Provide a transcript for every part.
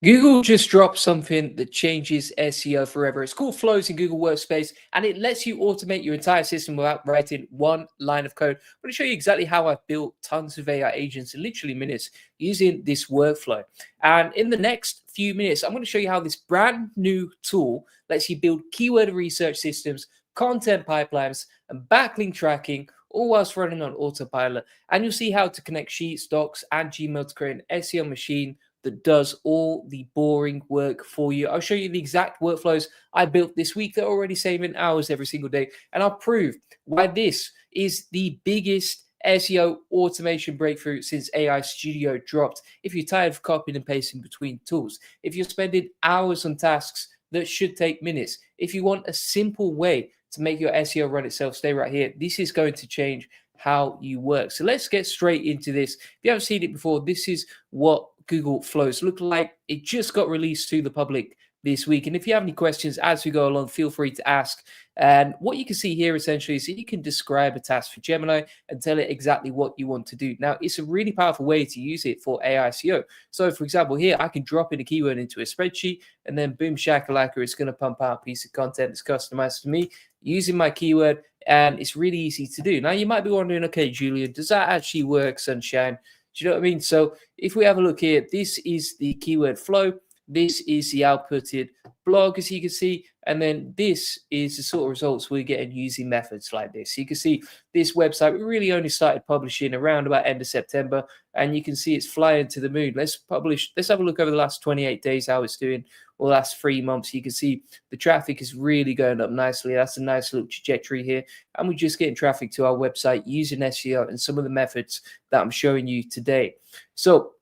Google just dropped something that changes SEO forever. It's called Flows in Google Workspace, and it lets you automate your entire system without writing one line of code. I'm going to show you exactly how I've built tons of AI agents in literally minutes using this workflow. And in the next few minutes, I'm going to show you how this brand new tool lets you build keyword research systems, content pipelines, and backlink tracking, all whilst running on autopilot. And you'll see how to connect Sheets, Docs, and Gmail to create an SEO machine that does all the boring work for you. I'll show you the exact workflows I built this week that are already saving hours every single day. And I'll prove why this is the biggest SEO automation breakthrough since AI Studio dropped. If you're tired of copying and pasting between tools, if you're spending hours on tasks that should take minutes, if you want a simple way to make your SEO run itself, stay right here. This is going to change how you work. So let's get straight into this. If you haven't seen it before, this is what Google Flows look like. It just got released to the public this week. And if you have any questions as we go along, feel free to ask. And what you can see here essentially is that you can describe a task for Gemini and tell it exactly what you want to do. Now, it's a really powerful way to use it for AI SEO. So for example, here I can drop in a keyword into a spreadsheet and then boom shakalaka, it's going to pump out a piece of content that's customized to me using my keyword. And it's really easy to do. Now, you might be wondering, okay, Julian, does that actually work, sunshine? Do you know what I mean? So if we have a look here, this is the keyword flow. This is the outputted blog, as you can see. And then this is the sort of results we're getting using methods like this. So you can see this website, we really only started publishing around about end of September. And you can see it's flying to the moon. Let's have a look over the last 28 days, how it's doing, or the last 3 months. You can see the traffic is really going up nicely. That's a nice little trajectory here. And we're just getting traffic to our website using SEO and some of the methods that I'm showing you today. So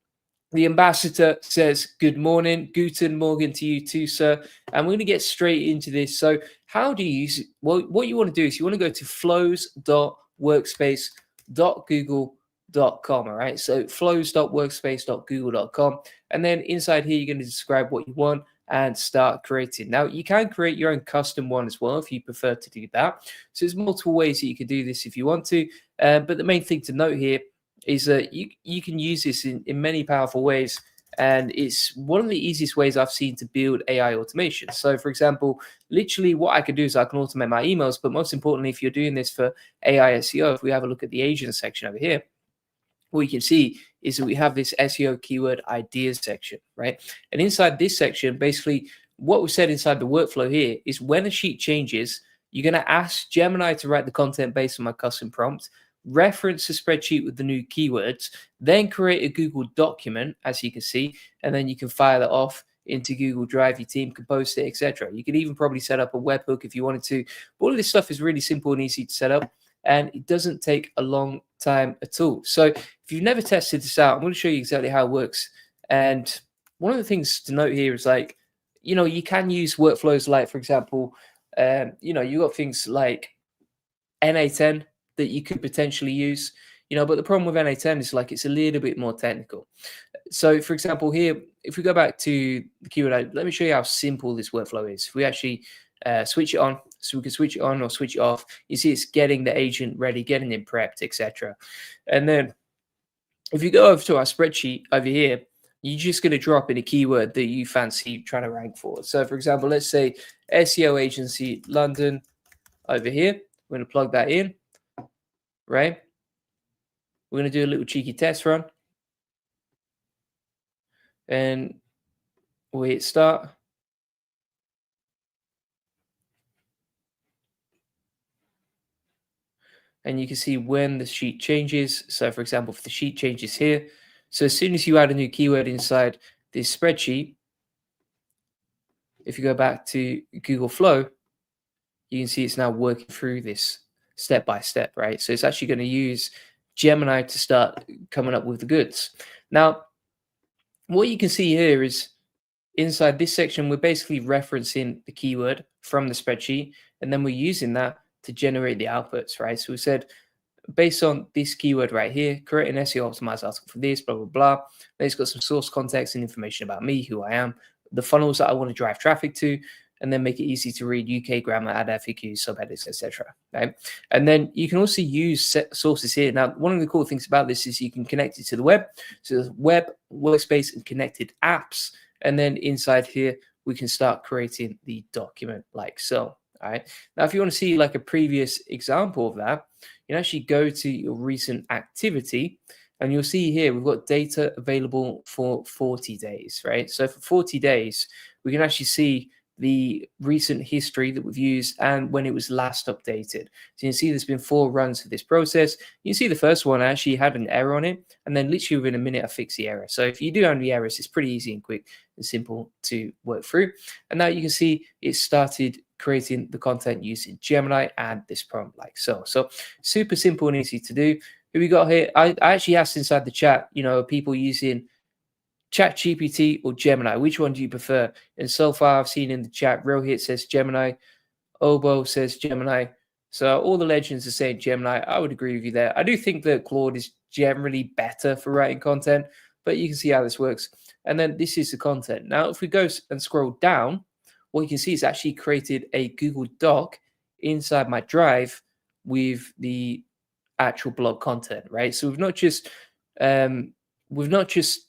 the ambassador says, good morning, guten morgen to you too, sir. And we're going to get straight into this. So how do you use it? Well, what you want to do is you want to go to flows.workspace.google.com. All right. So flows.workspace.google.com. And then inside here, you're going to describe what you want and start creating. Now, you can create your own custom one as well if you prefer to do that. So there's multiple ways that you can do this if you want to. But the main thing to note here is that you can use this in many powerful ways. And it's one of the easiest ways I've seen to build AI automation. So for example, literally what I can do is I can automate my emails, but most importantly, if you're doing this for AI SEO, if we have a look at the agent section over here, what you can see is that we have this SEO keyword ideas section, right? And inside this section, basically what we said inside the workflow here is when a sheet changes, you're going to ask Gemini to write the content based on my custom prompt, reference the spreadsheet with the new keywords, then create a Google document, as you can see, and then you can fire that off into Google Drive. Your team can post it, etc. You could even probably set up a webhook if you wanted to. But all of this stuff is really simple and easy to set up, and it doesn't take a long time at all. So if you've never tested this out, I'm going to show you exactly how it works. And one of the things to note here is you can use workflows like, for example, you got things like NA10 that you could potentially use, but the problem with NA10 is it's a little bit more technical. So for example, here, if we go back to the keyword, let me show you how simple this workflow is. If we actually switch it on, so we can switch it on or switch it off, you see it's getting the agent ready, getting it prepped, etc. And then if you go over to our spreadsheet over here, you're just going to drop in a keyword that you fancy trying to rank for. So for example, let's say SEO agency London over here. We're going to plug that in. Right? We're going to do a little cheeky test run. And we hit start. And you can see when the sheet changes. So for example, if the sheet changes here, so as soon as you add a new keyword inside this spreadsheet, if you go back to Google Flow, you can see it's now working through this step by step, right? So it's actually going to use Gemini to start coming up with the goods. Now, what you can see here is inside this section, we're basically referencing the keyword from the spreadsheet, and then we're using that to generate the outputs, right? So we said, based on this keyword right here, create an SEO optimized article for this, blah, blah, blah. Then it's got some source context and information about me, who I am, the funnels that I want to drive traffic to, and then make it easy to read UK grammar, add FAQs, subheadings, etc. Right? And then you can also use sources here. Now, one of the cool things about this is you can connect it to the web. So there's web, workspace, and connected apps. And then inside here, we can start creating the document like so. All right. Now, if you want to see like a previous example of that, you can actually go to your recent activity, and you'll see here we've got data available for 40 days, right? So for 40 days, we can actually see the recent history that we've used and when it was last updated. So you can see there's been 4 runs for this process. You can see the first one actually had an error on it, and then literally within a minute I fixed the error. So if you do have any errors, it's pretty easy and quick and simple to work through. And now you can see it started creating the content using Gemini and this prompt like so. So super simple and easy to do. Who we got here? I actually asked inside the chat, people using ChatGPT or Gemini, which one do you prefer? And so far I've seen in the chat, Rohit says Gemini, Obo says Gemini. So all the legends are saying Gemini. I would agree with you there. I do think that Claude is generally better for writing content, but you can see how this works. And then this is the content. Now, if we go and scroll down, what you can see is actually created a Google Doc inside my Drive with the actual blog content, right? So we've not just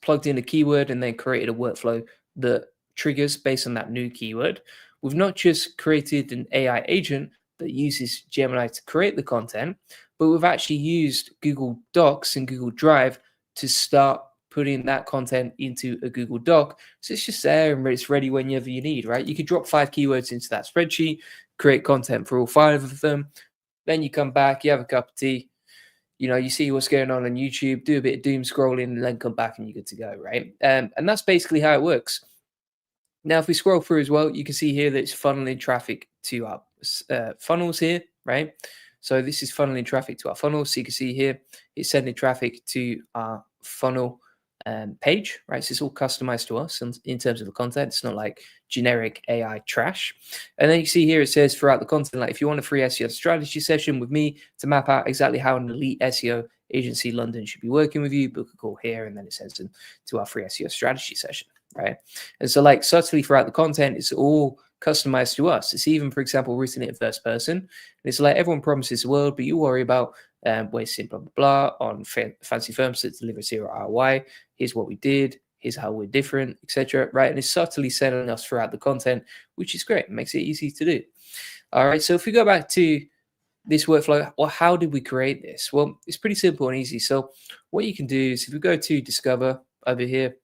plugged in a keyword and then created a workflow that triggers based on that new keyword. We've not just created an AI agent that uses Gemini to create the content, but we've actually used Google Docs and Google Drive to start putting that content into a Google Doc. So it's just there and it's ready whenever you need, right? You could drop 5 keywords into that spreadsheet, create content for all 5 of them. Then you come back, you have a cup of tea, you see what's going on YouTube, do a bit of doom scrolling, and then come back and you're good to go, right? And that's basically how it works. Now, if we scroll through as well, you can see here that it's funneling traffic to our funnels here, right? So this is funneling traffic to our funnels. So you can see here, it's sending traffic to our funnel page, right? So it's all customized to us in terms of the content. It's not like generic AI trash. And then you see here, it says throughout the content, like if you want a free SEO strategy session with me to map out exactly how an elite SEO agency London should be working with you, book a call here. And then it sends them to our free SEO strategy session, right? And so like subtly throughout the content, it's all customized to us. It's even, for example, written in first person. And it's like everyone promises the world, but you worry about wasting blah, blah, blah on fancy firms that deliver 0 ROI. Here's what we did. Here's how we're different, etc. Right? And it's subtly selling us throughout the content, which is great. It makes it easy to do. All right. So if we go back to this workflow, well, how did we create this? Well, it's pretty simple and easy. So what you can do is if we go to Discover over here,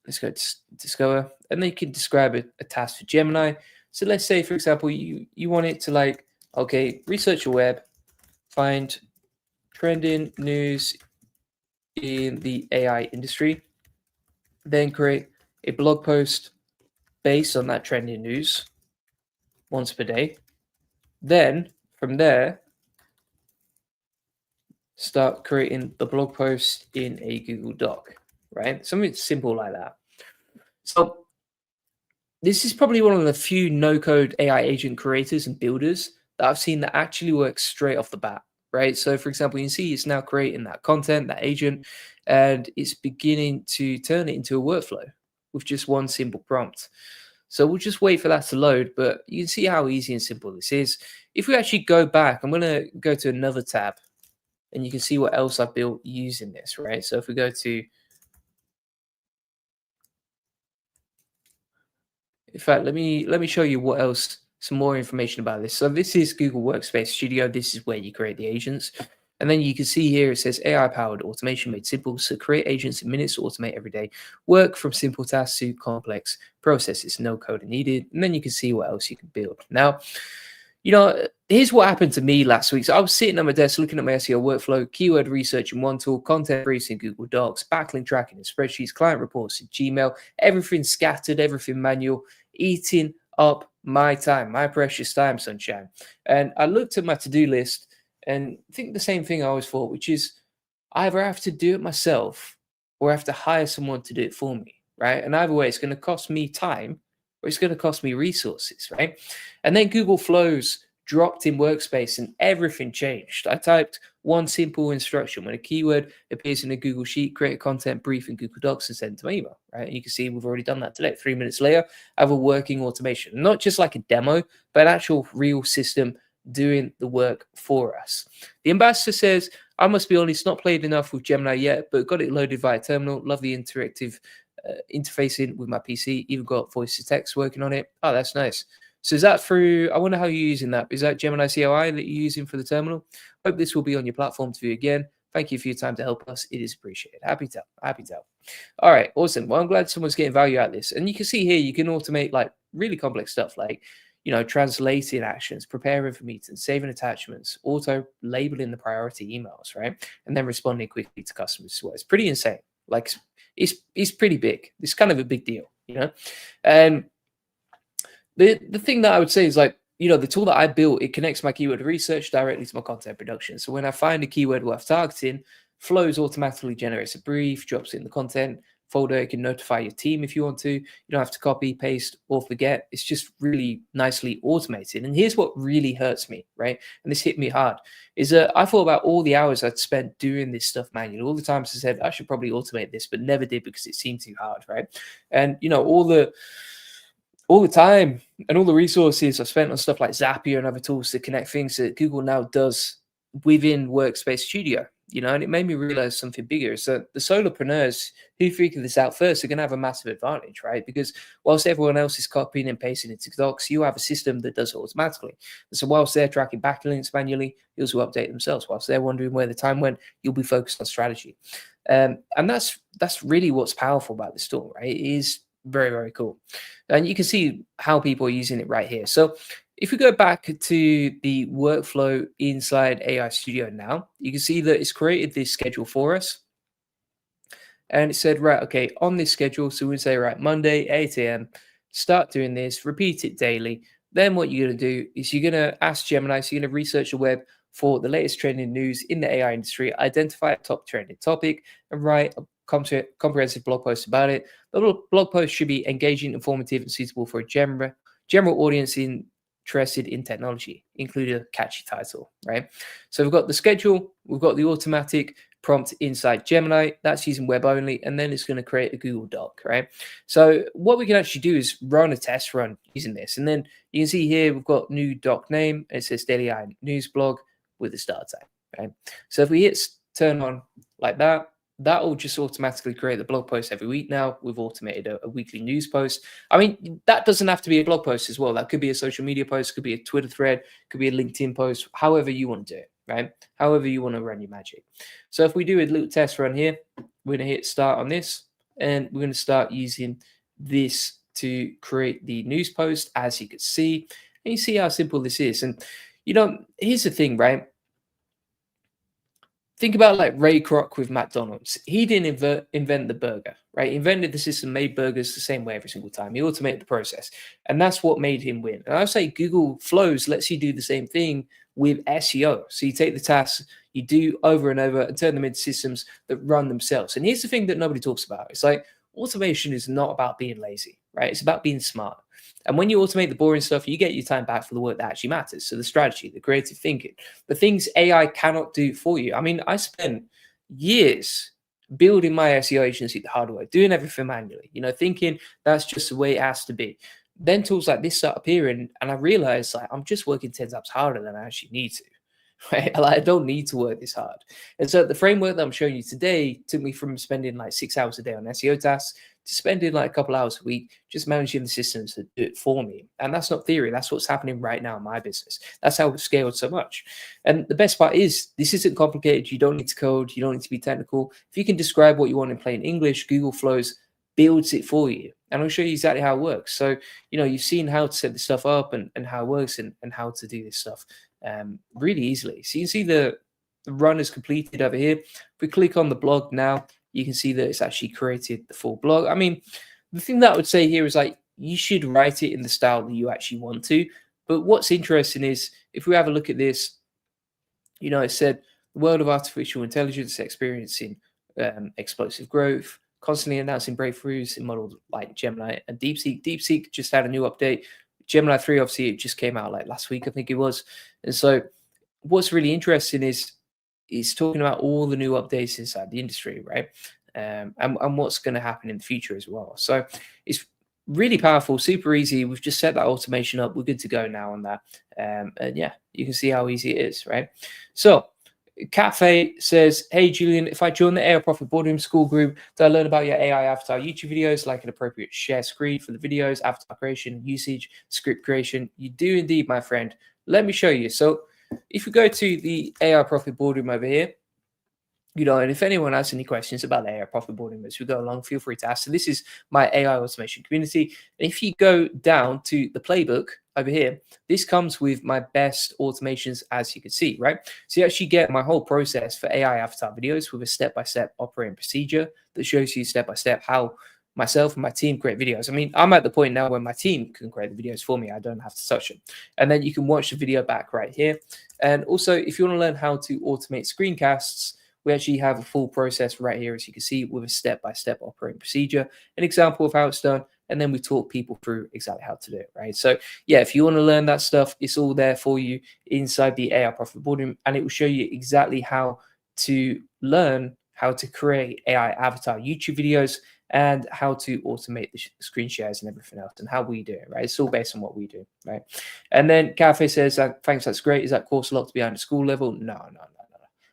let's go to Discover, and then you can describe a task for Gemini. So let's say, for example, you want it to like, okay, research your web, find trending news in the AI industry, then create a blog post based on that trending news once per day. Then from there, start creating the blog post in a Google Doc, right? Something simple like that. So this is probably one of the few no-code AI agent creators and builders that I've seen that actually works straight off the bat, right? So for example, you can see it's now creating that content, that agent, and it's beginning to turn it into a workflow with just one simple prompt. So we'll just wait for that to load, but you can see how easy and simple this is. If we actually go back, I'm going to go to another tab and you can see what else I've built using this, right? So if we go to, in fact, let me show you what else, some more information about this. So this is Google Workspace Studio. This is where you create the agents. And then you can see here, it says AI-powered automation made simple. So create agents in minutes to automate everyday work from simple tasks to complex processes. No code needed. And then you can see what else you can build. Now, here's what happened to me last week. So I was sitting on my desk looking at my SEO workflow, keyword research in one tool, content briefs in Google Docs, backlink tracking in spreadsheets, client reports in Gmail, everything scattered, everything manual, eating up my time, my precious time, sunshine. And I looked at my to-do list and think the same thing I always thought, which is I either have to do it myself or I have to hire someone to do it for me, right? And either way, it's going to cost me time or it's going to cost me resources, right? And then Google Flows dropped in Workspace and everything changed. I typed one simple instruction. When a keyword appears in a Google Sheet, create a content brief in Google Docs and send it to my email, right? And you can see we've already done that today. 3 minutes later, I have a working automation, not just like a demo, but an actual real system doing the work for us. The ambassador says, I must be honest, not played enough with Gemini yet, but got it loaded via terminal. Love the interactive interfacing with my PC. Even got voice to text working on it. Oh, that's nice. So is that through, I wonder how you're using that. Is that Gemini CLI that you're using for the terminal? Hope this will be on your platform to view again. Thank you for your time to help us. It is appreciated. Happy to help. Happy to help. All right, awesome. Well, I'm glad someone's getting value out of this. And you can see here, you can automate like really complex stuff like, translating actions, preparing for meetings, saving attachments, auto labeling the priority emails, right? And then responding quickly to customers as well. It's pretty insane. Like it's pretty big. It's kind of a big deal, And the thing that I would say is like, the tool that I built, it connects my keyword research directly to my content production. So when I find a keyword worth targeting, Flows automatically generates a brief, drops it in the content folder. It can notify your team if you want to. You don't have to copy, paste, or forget. It's just really nicely automated. And here's what really hurts me, right? And this hit me hard, is that I thought about all the hours I'd spent doing this stuff manually, all the times I said, I should probably automate this, but never did because it seemed too hard, right? And, all the time and all the resources I've spent on stuff like Zapier and other tools to connect things that Google now does within Workspace Studio, and it made me realize something bigger is that the solopreneurs who figure this out first are going to have a massive advantage, right? Because whilst everyone else is copying and pasting into docs, you have a system that does it automatically. And so whilst they're tracking backlinks manually, you also update themselves. Whilst they're wondering where the time went, you'll be focused on strategy. And that's really what's powerful about this tool, right? It is very, very cool. And you can see how people are using it right here. So if we go back to the workflow inside AI Studio now, you can see that it's created this schedule for us. And it said, right, okay, on this schedule, so we say, right, Monday, 8 a.m., start doing this, repeat it daily. Then what you're going to do is you're going to ask Gemini, so you're going to research the web for the latest trending news in the AI industry, identify a top trending topic, and write a comprehensive blog post about it. The blog post should be engaging, informative, and suitable for a general audience interested in technology, include a catchy title, right? So we've got the schedule, we've got the automatic prompt inside Gemini, that's using web only, and then it's going to create a Google Doc, right? So what we can actually do is run a test run using this, and then you can see here we've got new doc name, it says Daily AI News Blog with a start time, right? So if we hit turn on like that, that will just automatically create the blog post every week now. We've automated a weekly news post. I mean, that doesn't have to be a blog post as well. That could be a social media post, could be a Twitter thread, could be a LinkedIn post, however you want to do it, right? However you want to run your magic. So if we do a little test run here, we're going to hit start on this, and we're going to start using this to create the news post, as you can see. And you see how simple this is. And, here's the thing, right? Think about like Ray Kroc with McDonald's. He didn't invent the burger, right? He invented the system, made burgers the same way every single time. He automated the process. And that's what made him win. And I would say Google Flows lets you do the same thing with SEO. So you take the tasks, you do over and over and turn them into systems that run themselves. And here's the thing that nobody talks about. It's like automation is not about being lazy, right? It's about being smart. And when you automate the boring stuff, you get your time back for the work that actually matters. So the strategy, the creative thinking, the things AI cannot do for you. I mean, I spent years building my SEO agency the hard way, doing everything manually, thinking that's just the way it has to be. Then tools like this start appearing, and I realized like I'm just working 10 times harder than I actually need to. Right? Like, I don't need to work this hard. And so the framework that I'm showing you today took me from spending like 6 hours a day on SEO tasks to spending like a couple hours a week just managing the systems that do it for me. And that's not theory. That's what's happening right now in my business. That's how we've scaled so much. And the best part is this isn't complicated. You don't need to code. You don't need to be technical. If you can describe what you want in plain English, Google Flows builds it for you. And I'll show you exactly how it works. So, you've seen how to set this stuff up and how it works and how to do this stuff really easily. So you can see the run is completed over here. If we click on the blog now, you can see that it's actually created the full blog. I mean, the thing that I would say here is like, you should write it in the style that you actually want to. But what's interesting is if we have a look at this, it said the world of artificial intelligence experiencing explosive growth, constantly announcing breakthroughs in models like Gemini and DeepSeek. DeepSeek just had a new update. Gemini 3, obviously, it just came out like last week, I think it was. And so what's really interesting is talking about all the new updates inside the industry, right? And what's going to happen in the future as well. So it's really powerful, super easy. We've just set that automation up. We're good to go now on that. And yeah, you can see how easy it is, right? So Cafe says, hey, Julian, if I join the AI Profit Boardroom school group, do I learn about your AI avatar YouTube videos, like an appropriate share screen for the videos, avatar creation, usage, script creation? You do indeed, my friend. Let me show you. So if we go to the AI Profit Boardroom over here, and if anyone has any questions about the AI Profit Boardroom as we go along, feel free to ask. So this is my AI automation community. And if you go down to the playbook over here, this comes with my best automations, as you can see, right? So you actually get my whole process for AI avatar videos with a step-by-step operating procedure that shows you step-by-step how myself and my team create videos. I mean, I'm at the point now where my team can create the videos for me. I don't have to touch them. And then you can watch the video back right here. And also, if you want to learn how to automate screencasts, we actually have a full process right here, as you can see, with a step-by-step operating procedure, an example of how it's done, and then we talk people through exactly how to do it, right? So yeah, if you want to learn that stuff, it's all there for you inside the AI Profit Boardroom, and it will show you exactly how to learn how to create AI avatar YouTube videos and how to automate the screen shares and everything else and how we do it, right? It's all based on what we do, right? And then Cafe says, thanks, that's great. Is that course locked behind the school level? No.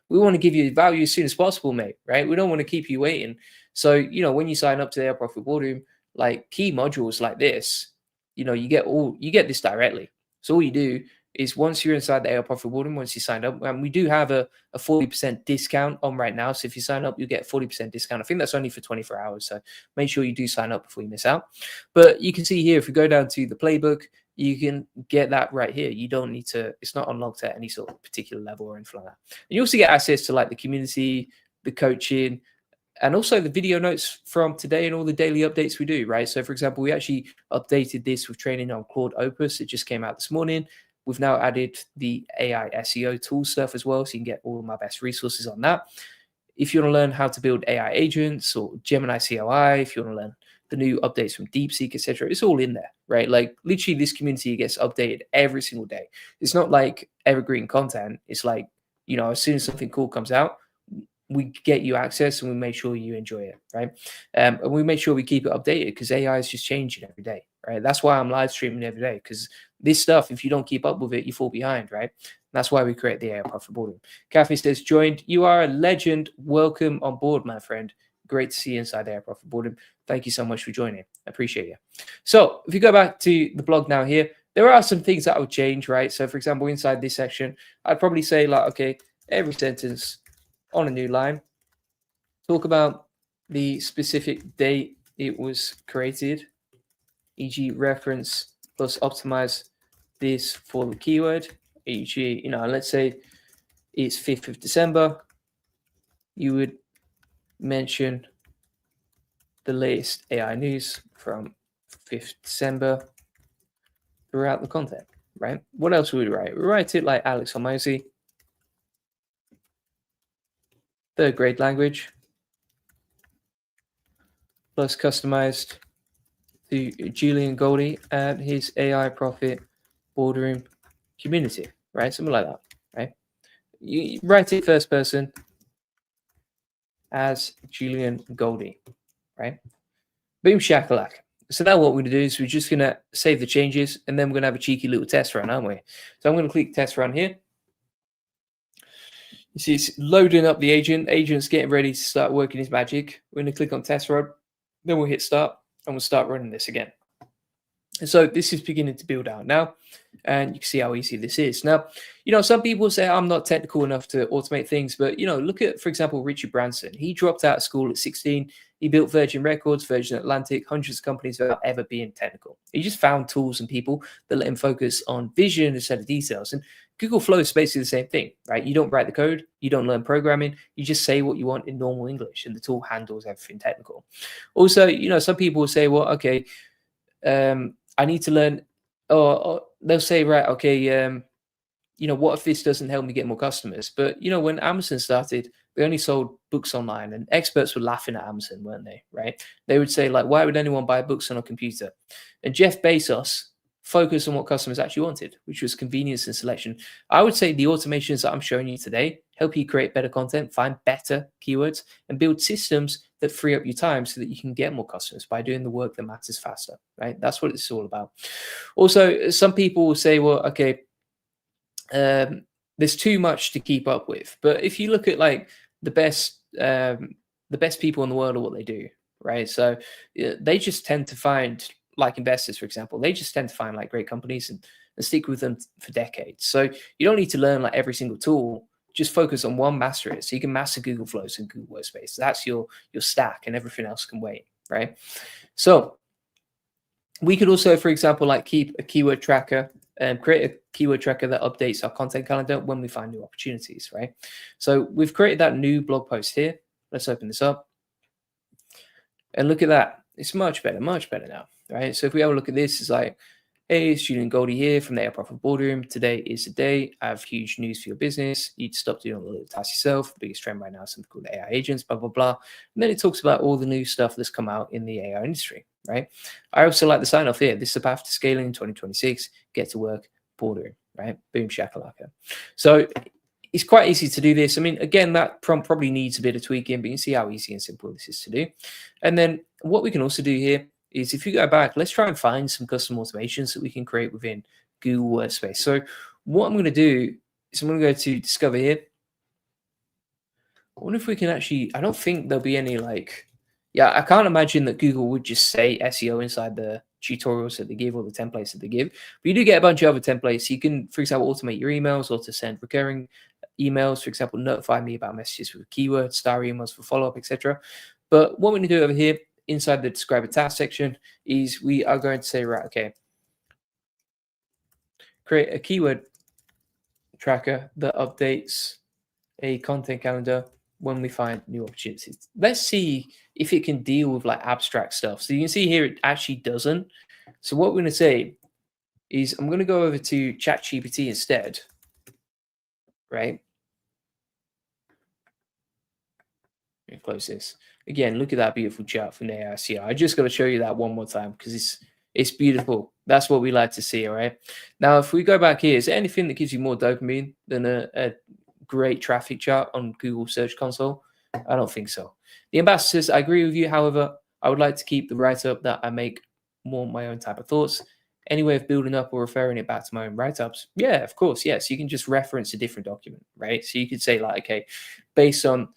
We want to give you value as soon as possible, mate, right? We don't want to keep you waiting. So, when you sign up to the AI Profit Boardroom, like key modules like this, you get this directly. So all you do is once you're inside the AI Profit Boardroom, once you sign up, and we do have a 40% discount on right now. So if you sign up, you get a 40% discount. I think that's only for 24 hours. So make sure you do sign up before you miss out. But you can see here, if we go down to the playbook, you can get that right here. You don't need to, it's not unlocked at any sort of particular level or anything like that. And you also get access to like the community, the coaching, and also the video notes from today and all the daily updates we do, right? So for example, we actually updated this with training on Claude Opus. It just came out this morning. We've now added the AI SEO tool stuff as well. So you can get all of my best resources on that. If you want to learn how to build AI agents or Gemini CLI, if you want to learn the new updates from DeepSeek, etc., it's all in there, right? Like literally this community gets updated every single day. It's not like evergreen content. It's like, as soon as something cool comes out, we get you access and we make sure you enjoy it, right? And we make sure we keep it updated because AI is just changing every day, right? That's why I'm live streaming every day, because this stuff, if you don't keep up with it, you fall behind, right? That's why we create the AI Profit Boardroom. Kathy says, joined. You are a legend. Welcome on board, my friend. Great to see you inside the AI Profit Boardroom. Thank you so much for joining. I appreciate you. So if you go back to the blog now here, there are some things that I would change, right? So for example, inside this section, I'd probably say like, okay, every sentence on a new line, talk about the specific date it was created, e.g. reference plus optimize this for the keyword, e.g., let's say it's 5th of December, you would mention the latest AI news from 5th December throughout the content, right? What else would we write? We write it like Alex Hormozy, third grade language, plus customized to Julian Goldie and his AI Profit Boardroom community, right? Something like that, right? You write it first person as Julian Goldie, right? Boom shakalak. So now what we're going to do is we're just going to save the changes and then we're going to have a cheeky little test run, aren't we? So I'm going to click test run here. You see it's loading up the agent. Agent's getting ready to start working his magic. We're going to click on test run. Then we'll hit start and we'll start running this again. And so this is beginning to build out now, and you can see how easy this is. Now, some people say I'm not technical enough to automate things, but, look at, for example, Richard Branson. He dropped out of school at 16. He built Virgin Records, Virgin Atlantic, hundreds of companies without ever being technical. He just found tools and people that let him focus on vision instead of details. And Google Flow is basically the same thing, right? You don't write the code, you don't learn programming, you just say what you want in normal English, and the tool handles everything technical. Also, some people will say, well, okay, I need to learn, or they'll say, right, okay, what if this doesn't help me get more customers? But, when Amazon started, they only sold books online, and experts were laughing at Amazon, weren't they, right? They would say, like, why would anyone buy books on a computer? And Jeff Bezos focused on what customers actually wanted, which was convenience and selection. I would say the automations that I'm showing you today help you create better content, find better keywords, and build systems that free up your time so that you can get more customers by doing the work that matters faster, right? That's what it's all about. Also, some people will say, well, okay, there's too much to keep up with. But if you look at like the best people in the world are what they do, right? So they just tend to find, like investors, for example, they just tend to find like great companies and stick with them for decades. So you don't need to learn like every single tool. Just focus on one, master it. So you can master Google Flows and Google Workspace. That's your stack, and everything else can wait, right? So we could also, for example, like keep a keyword tracker and create a keyword tracker that updates our content calendar when we find new opportunities, right? So we've created that new blog post here. Let's open this up and look at that. It's much better now, right? So if we have a look at this, it's like, hey, it's Julian Goldie here from the AI Profit Boardroom. Today is the day. I have huge news for your business. You need to stop doing all the little tasks yourself. The biggest trend right now is something called AI agents, blah, blah, blah. And then it talks about all the new stuff that's come out in the AI industry, right? I also like the sign off here. This is the path to scaling in 2026. Get to work, Boardroom, right? Boom, shakalaka. So it's quite easy to do this. I mean, again, that prompt probably needs a bit of tweaking, but you can see how easy and simple this is to do. And then what we can also do here is, if you go back, let's try and find some custom automations that we can create within Google Workspace. So what I'm going to do is I'm going to go to Discover here. I wonder if we can actually, I don't think there'll be any like, yeah, I can't imagine that Google would just say SEO inside the tutorials that they give or the templates that they give. But you do get a bunch of other templates. You can, for example, automate your emails or to send recurring emails, for example, notify me about messages with keywords, star emails for follow-up, etc. But what we're going to do over here inside the describe a task section is we are going to say, right, okay, create a keyword tracker that updates a content calendar when we find new opportunities. Let's see if it can deal with like abstract stuff. So you can see here it actually doesn't. So what we're going to say is I'm going to go over to ChatGPT instead, right? Let me close this. Again, look at that beautiful chart from the AICR. I just got to show you that one more time because it's beautiful. That's what we like to see, all right? Now, if we go back here, is there anything that gives you more dopamine than a great traffic chart on Google Search Console? I don't think so. The ambassadors, I agree with you. However, I would like to keep the write-up that I make more my own type of thoughts. Any way of building up or referring it back to my own write-ups? Yeah, of course, yes. You can just reference a different document, right? So you could say like, okay, based on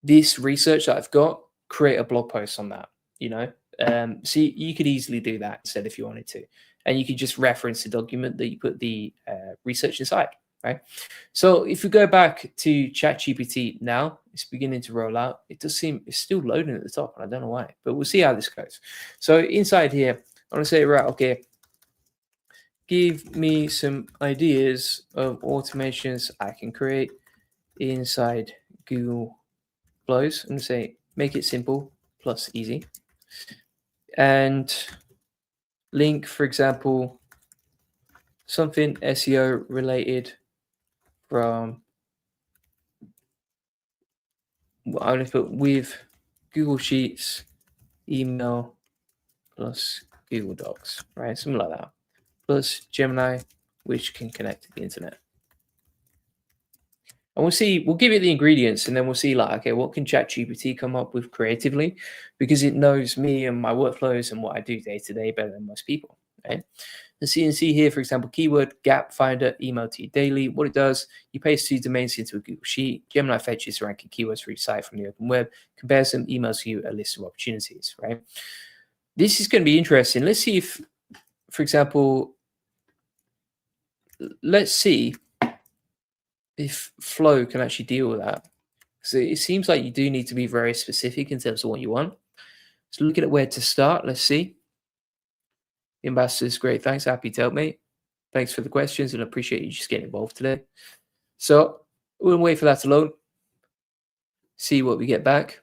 this research that I've got, create a blog post on that, you know? So you could easily do that instead if you wanted to. And you could just reference the document that you put the research inside, right? So if we go back to ChatGPT now, it's beginning to roll out. It does seem it's still loading at the top, and I don't know why, but we'll see how this goes. So inside here, I want to say, right, okay, give me some ideas of automations I can create inside Google Flows. I'm going to say, make it simple plus easy. And link, for example, something SEO related from, I'm going to put with Google Sheets, email plus Google Docs, right? Something like that. Plus Gemini, which can connect to the internet. And we'll see, we'll give it the ingredients and then we'll see like, okay, what can ChatGPT come up with creatively? Because it knows me and my workflows and what I do day to day better than most people, right? The CNC here, for example, keyword gap finder, email to you daily. What it does, you paste 2 domains into a Google Sheet. Gemini fetches ranking keywords for each site from the open web, compares them, emails you a list of opportunities, right? This is going to be interesting. Let's see if, for example, let's see if Flow can actually deal with that. So it seems like you do need to be very specific in terms of what you want. So looking at where to start, let's see. The ambassador's great. Thanks. Happy to help, mate. Thanks for the questions and I appreciate you just getting involved today. So we'll wait for that to load. See what we get back.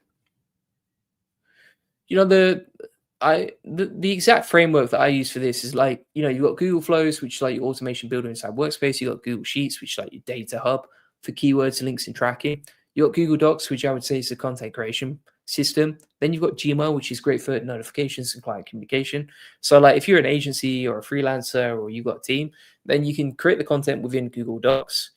You know, the exact framework that I use for this is like, you know, you've got Google Flows, which is like your automation builder inside Workspace. You've got Google Sheets, which is like your data hub for keywords, links, and tracking. You've got Google Docs, which I would say is the content creation system. Then you've got Gmail, which is great for notifications and client communication. So like if you're an agency or a freelancer or you've got a team, then you can create the content within Google Docs,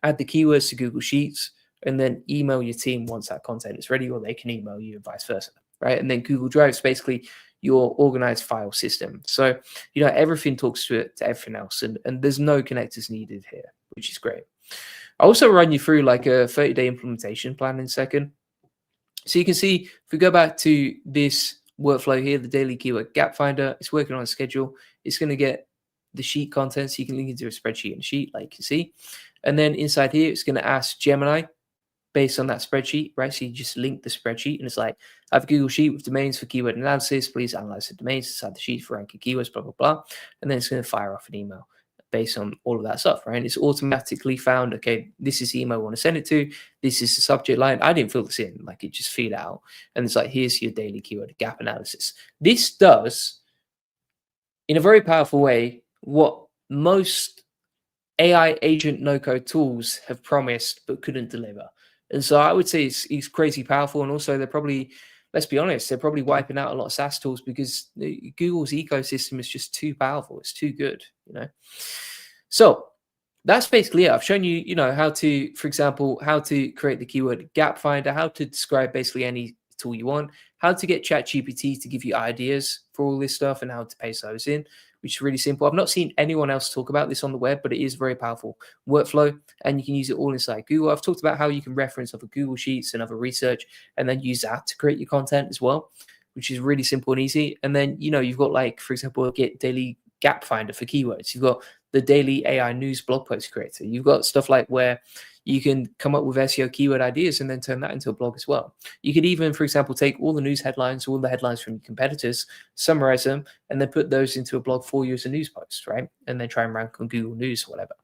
add the keywords to Google Sheets, and then email your team once that content is ready, or they can email you and vice versa. Right. And then Google Drive is basically your organized file system. So, you know, everything talks to everything else and there's no connectors needed here, which is great. I'll also run you through like a 30-day implementation plan in a second. So you can see if we go back to this workflow here, the daily keyword gap finder, it's working on a schedule. It's going to get the sheet content, so you can link into a spreadsheet and a sheet, like you can see. And then inside here, it's going to ask Gemini based on that spreadsheet, right? So you just link the spreadsheet and it's like, I have a Google sheet with domains for keyword analysis. Please analyze the domains inside the sheet for ranking keywords, blah, blah, blah. And then it's going to fire off an email based on all of that stuff, right? And it's automatically found, okay, this is the email I want to send it to. This is the subject line. I didn't fill this in, like it just feed out. And it's like, here's your daily keyword gap analysis. This does, in a very powerful way, what most AI agent no-code tools have promised but couldn't deliver. And so I would say it's crazy powerful. And also they're probably, let's be honest, they're probably wiping out a lot of SaaS tools because Google's ecosystem is just too powerful. It's too good, you know? So that's basically it. I've shown you, you know, how to, for example, how to create the keyword gap finder, how to describe basically any tool you want, how to get ChatGPT to give you ideas for all this stuff and how to paste those in, which is really simple. I've not seen anyone else talk about this on the web, but it is very powerful workflow and you can use it all inside Google. I've talked about how you can reference other Google Sheets and other research and then use that to create your content as well, which is really simple and easy. And then, you know, you've got like, for example, get daily gap finder for keywords. You've got the daily AI news blog post creator. You've got stuff like where you can come up with SEO keyword ideas and then turn that into a blog as well. You could even, for example, take all the news headlines, all the headlines from your competitors, summarize them, and then put those into a blog for you as a news post, right? And then try and rank on Google News or whatever.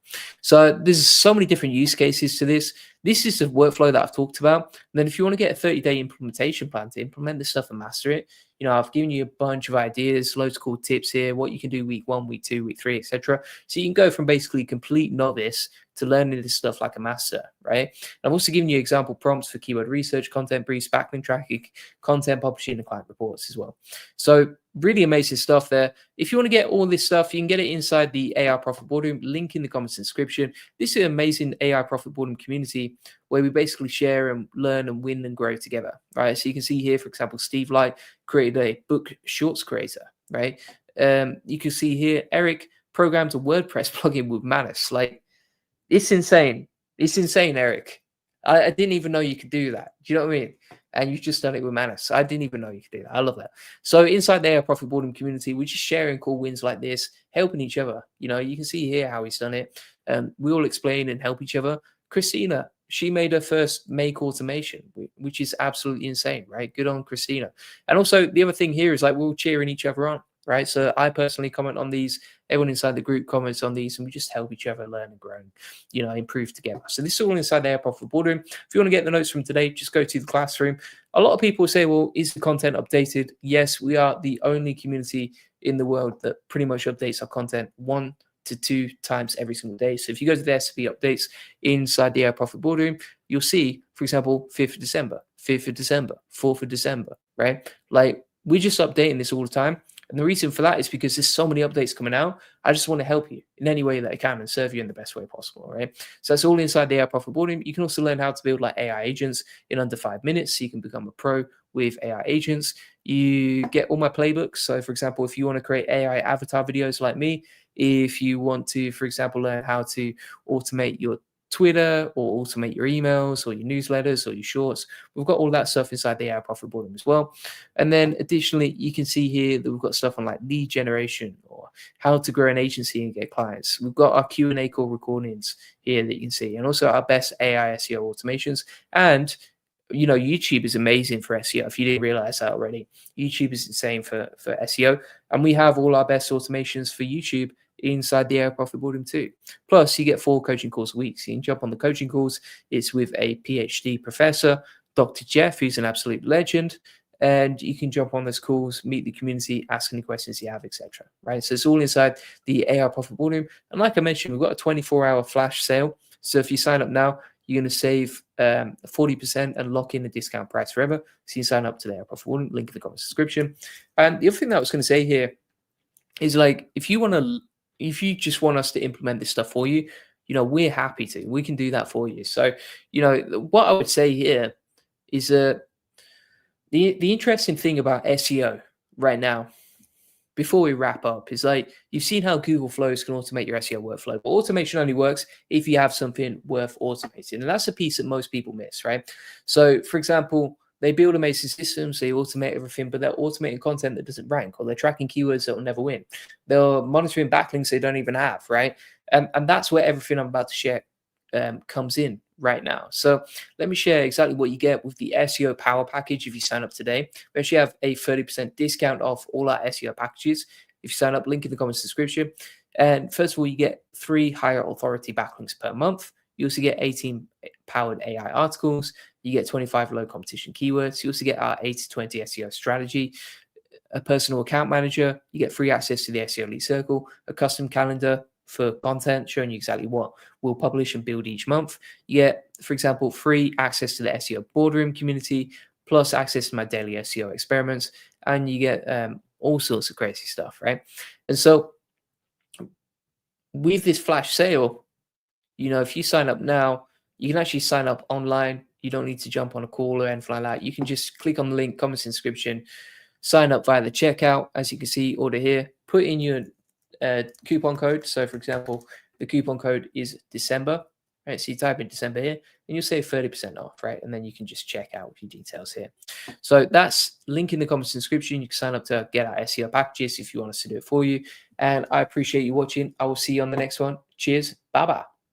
So there's so many different use cases to this. This is the workflow that I've talked about. And then if you want to get a 30-day implementation plan to implement this stuff and master it, you know, I've given you a bunch of ideas, loads of cool tips here, what you can do week 1, week 2, week 3, etc. So you can go from basically complete novice to learning this stuff like a master, right? And I've also given you example prompts for keyword research, content briefs, backlink tracking, content publishing, and client reports as well. So really amazing stuff there. If you want to get all this stuff, you can get it inside the AI Profit Boardroom, link in the comments and description. This is an amazing AI Profit Boardroom community where we basically share and learn and win and grow together, right? So you can see here, for example, Steve Light created a book shorts creator, right? You can see here, Eric programmed a WordPress plugin with Manus. Like, it's insane. It's insane, Eric. I didn't even know you could do that. Do you know what I mean? And you've just done it with Manus. I didn't even know you could do that. I love that. So inside the AI Profit Boardroom community, we're just sharing cool wins like this, helping each other. You know, you can see here how he's done it. We all explain and help each other. Christina, she made her first make automation, which is absolutely insane, right? Good on Christina. And also the other thing here is like we're all cheering each other on, right? So I personally comment on these. Everyone inside the group comments on these, and we just help each other learn and grow, and, you know, improve together. So this is all inside the AI Profit Boardroom. If you want to get the notes from today, just go to the classroom. A lot of people say, well, is the content updated? Yes, we are the only community in the world that pretty much updates our content 1 to 2 times every single day. So if you go to the SP updates inside the AI Profit Boardroom, you'll see, for example, 5th of December, 5th of December, 4th of December, right? Like, we're just updating this all the time. And the reason for that is because there's so many updates coming out. I just want to help you in any way that I can and serve you in the best way possible, right? So that's all inside the AI Profit Boardroom. You can also learn how to build like AI agents in under 5 minutes, so you can become a pro with AI agents. You get all my playbooks. So for example, if you want to create AI avatar videos like me, if you want to, for example, learn how to automate your Twitter or automate your emails or your newsletters or your shorts, we've got all that stuff inside the AI Profit Boardroom as well. And then additionally, you can see here that we've got stuff on like lead generation or how to grow an agency and get clients. We've got our Q&A call recordings here that you can see, and also our best AI SEO automations. And you know, YouTube is amazing for SEO. If you didn't realize that already, YouTube is insane for SEO. And we have all our best automations for YouTube inside the AI Profit Boardroom too. Plus, you get 4 coaching calls a week. So you can jump on the coaching calls. It's with a PhD professor, Dr. Jeff, who's an absolute legend. And you can jump on those calls, meet the community, ask any questions you have, etc. Right? So it's all inside the AI Profit Boardroom. And like I mentioned, we've got a 24-hour flash sale. So if you sign up now, you're going to save 40% and lock in the discount price forever. So you can sign up to the AI Profit Boardroom, link in the comments description. And the other thing that I was going to say here is, like, if you just want us to implement this stuff for you, you know, we're happy to. We can do that for you. So, you know, what I would say here is the interesting thing about SEO right now, before we wrap up is like, you've seen how Google Flows can automate your SEO workflow, but automation only works if you have something worth automating. And that's a piece that most people miss, right? So for example, they build amazing systems, they automate everything, but they're automating content that doesn't rank, or they're tracking keywords that will never win. They're monitoring backlinks they don't even have, right? And that's where everything I'm about to share comes in right now. So let me share exactly what you get with the SEO Power Package if you sign up today. We actually have a 30% discount off all our SEO packages if you sign up, link in the comments description. And first of all, you get 3 higher authority backlinks per month. You also get 18 powered AI articles. You get 25 low competition keywords. You also get our 80/20 SEO strategy, a personal account manager. You get free access to the SEO Elite Circle, a custom calendar for content showing you exactly what we'll publish and build each month. You get, for example, free access to the SEO Boardroom community, plus access to my daily SEO experiments, and you get all sorts of crazy stuff, right? And so with this flash sale, if you sign up now, you can actually sign up online. You don't need to jump on a call or anything like that. You can just click on the link, comments in the description, sign up via the checkout. As you can see, order here, put in your coupon code. So for example, the coupon code is December, right? So you type in December here and you'll save 30% off, right? And then you can just check out with your details here. So that's link in the comments in the description. You can sign up to get our SEO packages if you want us to do it for you. And I appreciate you watching. I will see you on the next one. Cheers. Bye-bye.